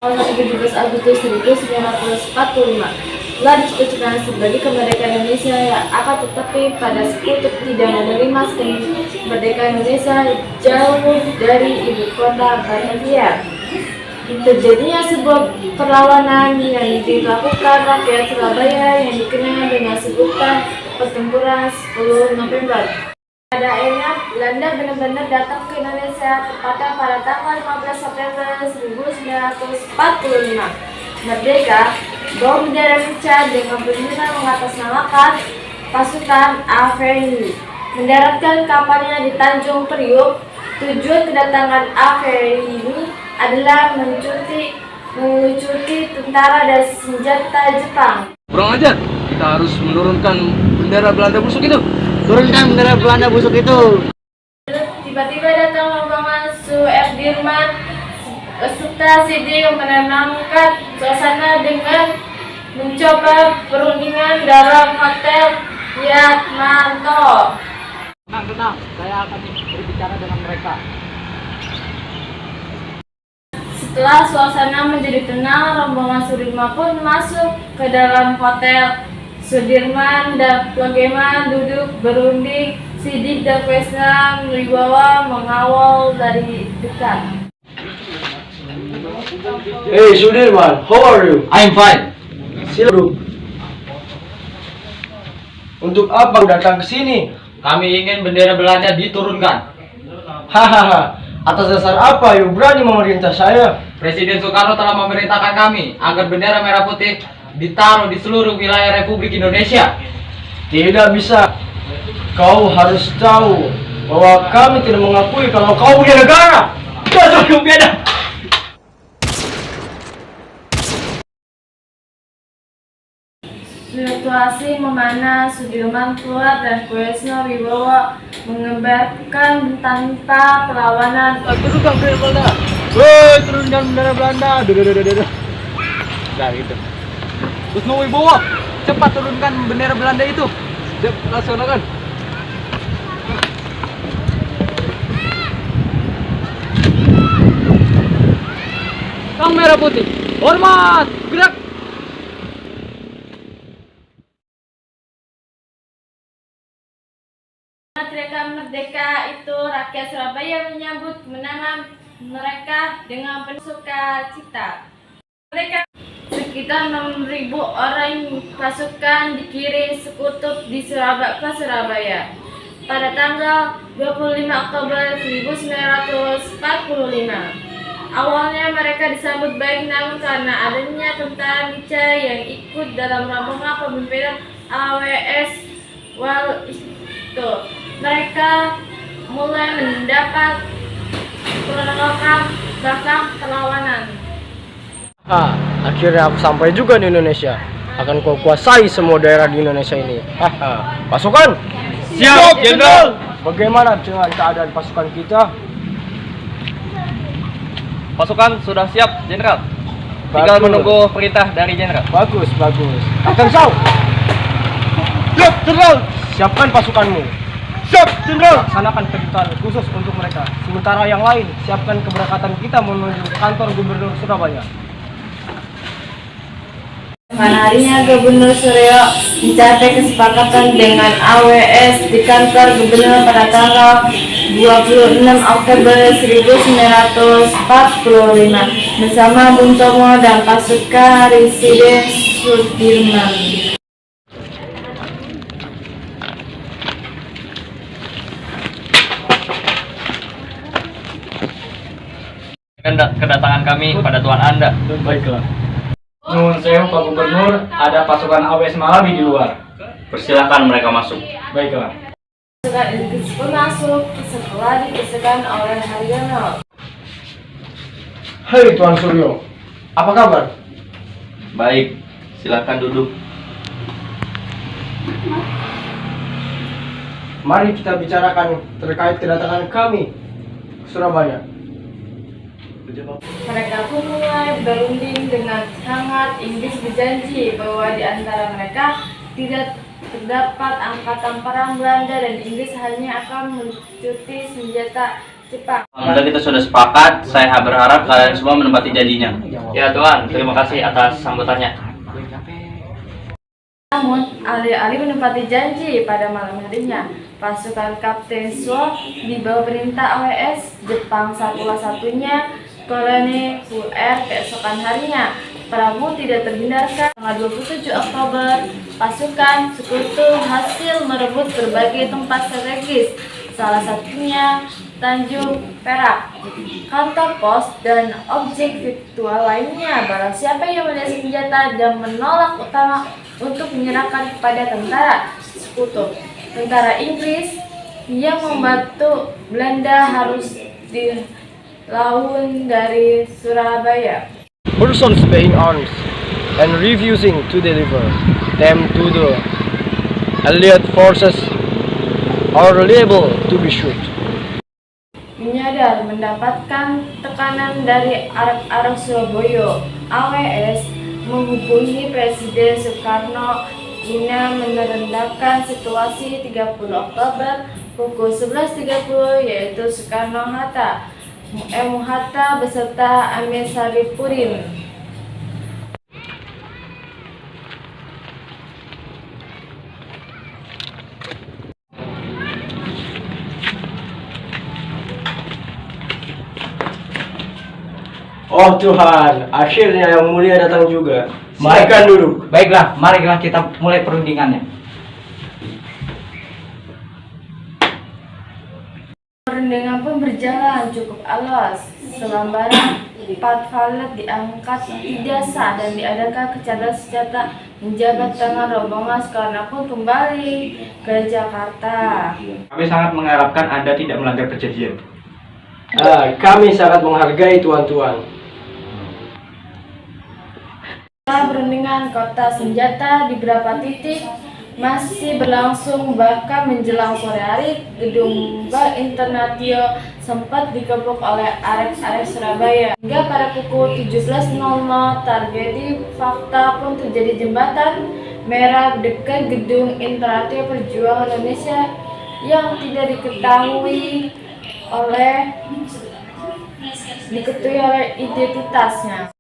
Tanggal 17 Agustus 1945 telah ditetapkan sebagai kemerdekaan Indonesia yang akan tetapi pada sekutu tidak menerima kemerdekaan Indonesia jauh dari ibu kota Batavia. Terjadinya sebuah perlawanan yang dilakukan rakyat Surabaya yang dikenal dengan sebutan Pertempuran 10 November. Pada akhirnya Belanda benar-benar datang ke Indonesia tepatnya pada tanggal 15 September 1945. Merdeka, bawa bendera pecah dengan bendera mengatasnamakan pasukan AVRI. Mendaratkan kapalnya di Tanjung Priok. Tujuan kedatangan AVRI ini adalah melucuti tentara dan senjata Jepang. Kurang ajar, kita harus menurunkan bendera Belanda busuk itu. Turunkan bendera Belanda busuk itu. Tiba-tiba datang rombongan Sudirman beserta Sidik menenangkan suasana dengan mencoba perundingan dalam hotel Yatmanto. Tenang, saya akan berbicara dengan mereka. Setelah suasana menjadi tenang, rombongan Sudirman pun masuk ke dalam hotel. Sudirman dan Plogeman duduk berunding. Sidik dan Kresna Wibawa mengawal dari dekat. Hey Sudirman, how are you? I'm fine. Sila duduk. Untuk apa datang ke sini? Kami ingin bendera Belanda diturunkan. Hahaha, atas dasar apa you berani memerintah saya? Presiden Soekarno telah memerintahkan kami agar bendera merah putih ditaruh di seluruh wilayah Republik Indonesia. Tidak bisa. Kau harus tahu bahwa kami tidak mengakui kalau kau punya negara. Dasar kau beda. Situasi memanas, Sudirman keluar dan Kresna Wibawa mengembarkan tanpa perlawanan. Turunkan bendera Belanda. Woi, turunkan bendera Belanda. Nah, gitu. Terus mau Wibowo, cepat turunkan bendera Belanda itu. Laksanakan. Sang merah putih, hormat, gerak. Teriakan merdeka itu rakyat Surabaya menyambut kemenangan mereka dengan penuh sukacita. Mereka sekitar 6.000 orang pasukan dikirim sekutu ke Surabaya pada tanggal 25 Oktober 1945. Awalnya mereka disambut baik, namun karena adanya tentara Nica yang ikut dalam rombongan pemimpinan AWS Wal itu, mereka mulai mendapat penolakan bahkan perlawanan. Akhirnya aku sampai juga di Indonesia. Akan kau kuasai semua daerah di Indonesia ini. Pasukan, Siap, Jenderal. bagaimana dengan keadaan pasukan kita? Pasukan sudah siap, Jenderal. Tinggal Bagus. menunggu perintah dari Jenderal. Bagus. Akan Saw. Siap, Jenderal. Siapkan pasukanmu. Siap, Jenderal. Laksanakan kejutan khusus untuk mereka. Sementara yang lain, siapkan keberangkatan kita menuju kantor Gubernur Surabaya. Harinya Gubernur Suryo mencapai kesepakatan dengan AWS di kantor Gubernur pada tanggal 26 Oktober 1945 bersama Bung Tomo dan pasukan Residen Sudirman. Kedatangan kami pada Tuan Anda. Baiklah. Nuhun sewu Pak Gubernur, ada pasukan AWS Malawi di luar. Persilakan mereka masuk. Baiklah. Pasukan Inggris pun masuk setelah dipisahkan oleh Haryono. Hei Tuan Suryo, apa kabar? Baik, silakan duduk. Mari kita bicarakan terkait kedatangan kami ke Surabaya. Mereka pun mulai berunding dengan hangat. Inggris berjanji bahwa di antara mereka tidak terdapat angkatan perang Belanda dan Inggris hanya akan melucuti senjata Jepang. Alhamdulillah kita sudah sepakat. Saya berharap kalian semua menepati janjinya. Ya Tuhan, terima kasih atas sambutannya. Namun, alih-alih menepati janji pada malam harinya, pasukan Kapten Swo di bawah perintah AWS Jepang satu-satunya koloni UR keesokan harinya. Prabu tidak terhindarkan. Tanggal 27 Oktober, pasukan sekutu hasil merebut berbagai tempat strategis, salah satunya Tanjung Perak, kantor pos, dan objek virtual lainnya. Barang siapa yang melihat senjata dan menolak utama untuk menyerahkan kepada tentara sekutu. Tentara Inggris yang membantu Belanda harus dilawan dari Surabaya. Persons paying arms and refusing to deliver them to the Allied forces are liable to be shot. Menyadar mendapatkan tekanan dari arek-arek Surabaya, AWS menghubungi Presiden Soekarno guna menerendahkan situasi 30 Oktober pukul 11.30, yaitu Soekarno-Hatta, Hatta beserta Amir Saripurin. Oh Tuhan, akhirnya yang mulia datang juga. Silakan duduk. Baiklah, marilah kita mulai perundingannya. Perundingan pun berjalan cukup alus. Selembaran 4 valet diangkat tidak sah dan diadakan senjata menjabat tangan rombongan Soekarno pun kembali ke Jakarta. Kami sangat mengharapkan Anda tidak melanggar perjanjian. Kami sangat menghargai tuan-tuan. Setelah perundingan kota senjata di beberapa titik masih berlangsung, bahkan menjelang sore hari gedung Bank Internatio sempat dikebuk oleh arek-arek Surabaya. Hingga pada pukul 17.00 tragedi fakta pun terjadi. Jembatan merah dekat gedung Internatio Perjuangan Indonesia yang tidak diketahui oleh identitasnya.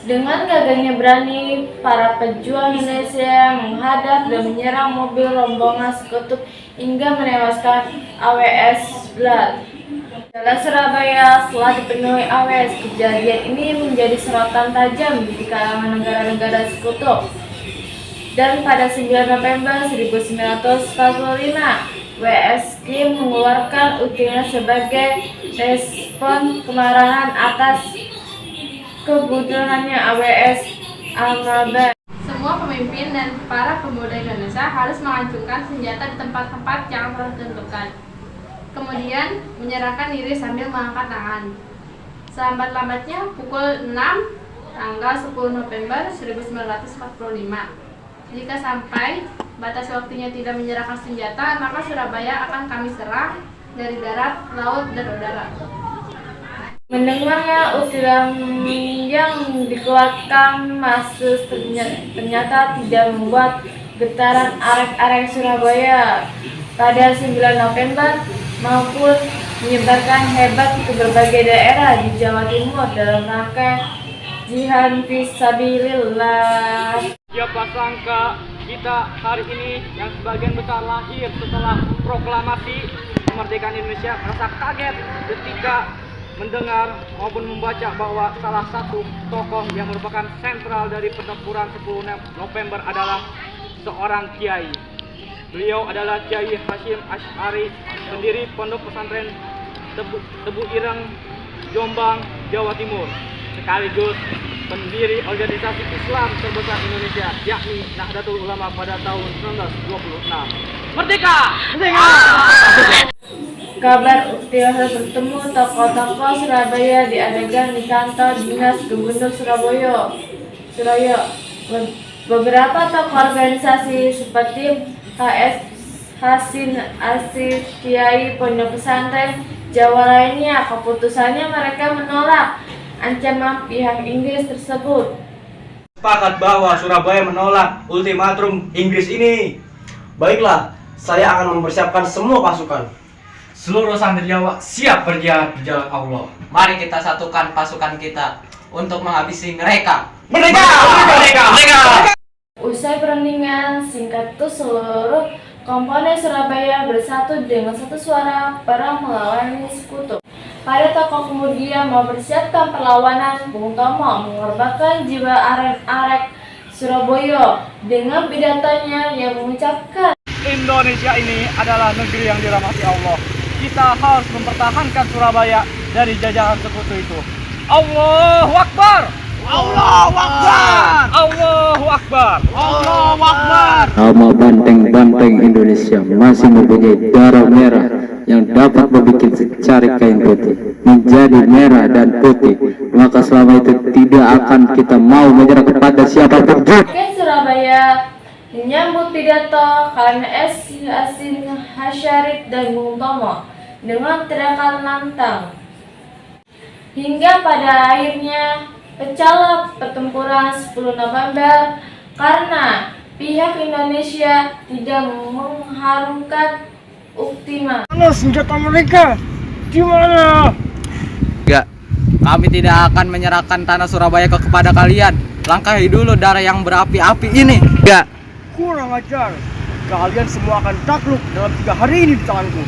Dengan gagahnya berani, para pejuang Indonesia menghadap dan menyerang mobil rombongan sekutu hingga menewaskan AWS Blood. Jalan Surabaya telah dipenuhi AWS. Kejadian ini menjadi sorotan tajam di kalangan negara-negara sekutu. Dan pada 9 November 1945, WSK mengeluarkan ultimatum sebagai respon kemarahan atas kebutuhannya AWS Almabar. Semua pemimpin dan para pemuda Indonesia harus mengacungkan senjata di tempat-tempat yang telah ditentukan. Kemudian menyerahkan diri sambil mengangkat tangan. Selambat-lambatnya pukul 6 tanggal 10 November 1945. Jika sampai batas waktunya tidak menyerahkan senjata, maka Surabaya akan kami serang dari darat, laut, dan udara. Mendengarnya ultimatum yang dikeluarkan Masus ternyata tidak membuat getaran arek-arek Surabaya. Pada 9 November maupun menyebarkan hebat ke berbagai daerah di Jawa Timur dalam rangka jihad fisabilillah. Siapa sangka kita hari ini yang sebagian besar lahir setelah proklamasi kemerdekaan Indonesia merasa kaget ketika mendengar maupun membaca bahwa salah satu tokoh yang merupakan sentral dari pertempuran 10 November adalah seorang kiai. Beliau adalah Kiai Hasyim Asy'ari, pendiri Pondok Pesantren Tebu Ireng, Jombang, Jawa Timur, sekaligus pendiri organisasi Islam terbesar Indonesia, yakni Nahdlatul Ulama pada tahun 1926. Merdeka! Merdeka! Kabar ultimatum bertemu tokoh-tokoh Surabaya diadakan di kantor dinas Gubernur Surabaya. Beberapa tokoh organisasi seperti HS Hasin Asif, Kiai Pondok Pesantren Jawa lainnya, keputusannya mereka menolak ancaman pihak Inggris tersebut. Sepakat bahwa Surabaya menolak ultimatum Inggris ini. Baiklah, saya akan mempersiapkan semua pasukan. Seluruh santri Jawa siap berjihad di jalan Allah. Mari kita satukan pasukan kita untuk menghabisi mereka. Merdeka! Merdeka! Merdeka! Usai perundingan singkat itu, seluruh komponen Surabaya bersatu dengan satu suara perang melawan sekutu. Pada tokoh kemudian mempersiapkan perlawanan, Bung Tomo mengorbankan jiwa arek Surabaya dengan pidatonya yang mengucapkan, Indonesia ini adalah negeri yang dirahmati Allah. Kita harus mempertahankan Surabaya dari jajahan sekutu itu. Allahu Akbar! Allahu Akbar! Allahu Akbar! Allahu Akbar! Nama banteng-banteng Indonesia masih mempunyai darah merah yang dapat membuat secari kain putih menjadi merah dan putih. Maka selama itu tidak akan kita mau menyerah kepada siapapun. Rakyat Surabaya menyambut pidato karena Hasyim Hasyari dan Bung Tomo dengan teriakan lantang. Hingga pada akhirnya pecahlah pertempuran 10 November karena pihak Indonesia tidak mengharumkan ultimatum. Mana senjata mereka? Di mana? Enggak, kami tidak akan menyerahkan tanah Surabaya kepada kalian. Langkahi dulu darah yang berapi-api ini. Enggak. Kurang ajar. Kalian semua akan takluk dalam 3 hari ini di tanganku.